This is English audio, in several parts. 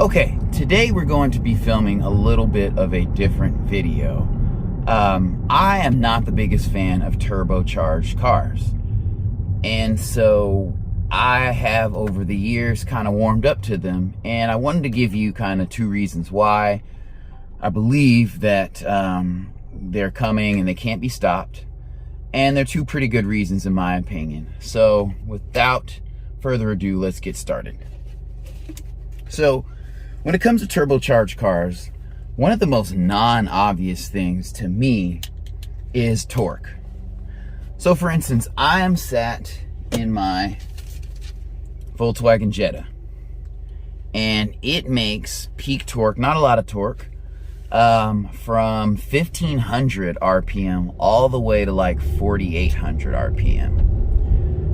Okay, today we're going to be filming a little bit of a different video. I am not the biggest fan of turbocharged cars. And so I have over the years kind of warmed up to them, and I wanted to give you kind of two reasons why I believe that they're coming and they can't be stopped. And they're two pretty good reasons in my opinion. So without further ado, let's get started. So when it comes to turbocharged cars, one of the most non-obvious things to me is torque. So for instance, I am sat in my Volkswagen Jetta, and it makes peak torque, not a lot of torque, from 1500 RPM all the way to like 4800 RPM.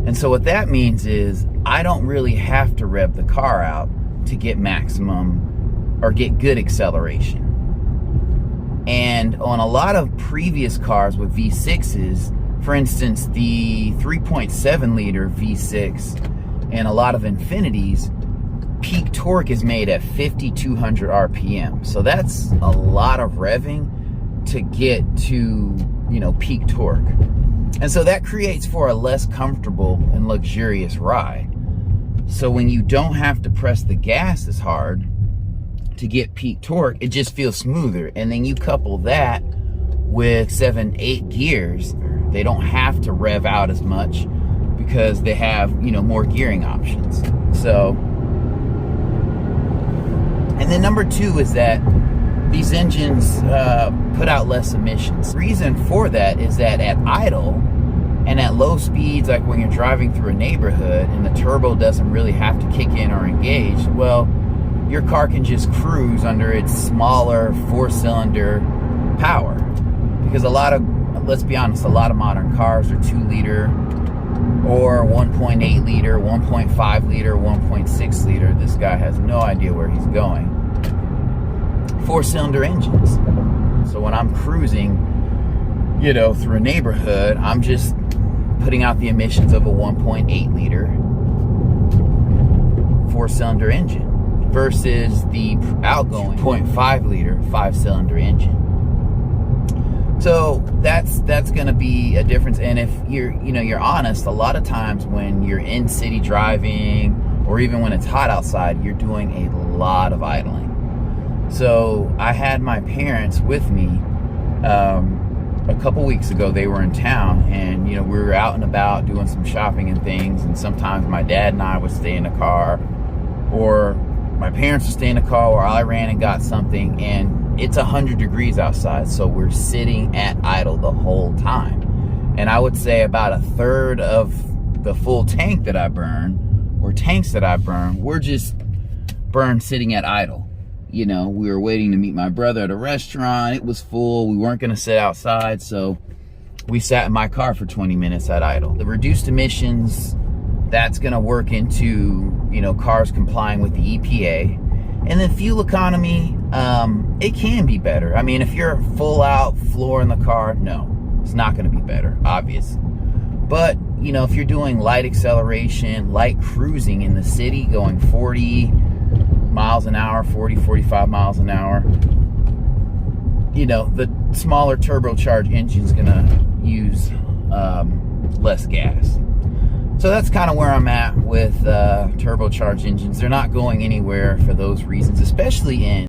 And so what that means is I don't really have to rev the car out to get maximum or get good acceleration. And on a lot of previous cars with V6s, for instance, the 3.7 liter V6 and a lot of Infinities, peak torque is made at 5200 RPM. So that's a lot of revving to get to, peak torque. And so that creates for a less comfortable and luxurious ride. So when you don't have to press the gas as hard to get peak torque, it just feels smoother. And then you couple that with 7-8 gears, they don't have to rev out as much because they have, more gearing options. So, and then number two is that these engines put out less emissions. The reason for that is that at idle and at low speeds, like when you're driving through a neighborhood and the turbo doesn't really have to kick in or engage, well, your car can just cruise under its smaller 4-cylinder power. Because let's be honest, a lot of modern cars are 2 liter or 1.8 liter, 1.5 liter, 1.6 liter. This guy has no idea where he's going. 4-cylinder engines. So when I'm cruising, through a neighborhood, I'm just putting out the emissions of a 1.8 liter 4-cylinder engine versus the outgoing 0.5 liter 5-cylinder engine. So that's going to be a difference. And if you're honest, a lot of times when you're in city driving or even when it's hot outside, you're doing a lot of idling. So I had my parents with me a couple weeks ago. They were in town, and we were out and about doing some shopping and things, and sometimes my dad and I would stay in the car, or my parents would stay in the car, or I ran and got something, and it's 100 degrees outside, so we're sitting at idle the whole time. And I would say about a third of the full tank that I burn, or tanks that I burn, were just burned sitting at idle. We were waiting to meet my brother at a restaurant. It was full. We weren't going to sit outside, so we sat in my car for 20 minutes at idle. The reduced emissions, that's going to work into, cars complying with the EPA. And then fuel economy, it can be better. I mean, if you're full out floor in the car, no, it's not going to be better, obvious. But, if you're doing light acceleration, light cruising in the city, going 40 miles an hour, 40, 45 miles an hour, the smaller turbocharged engine is going to use less gas. So that's kind of where I'm at with turbocharged engines. They're not going anywhere for those reasons, especially in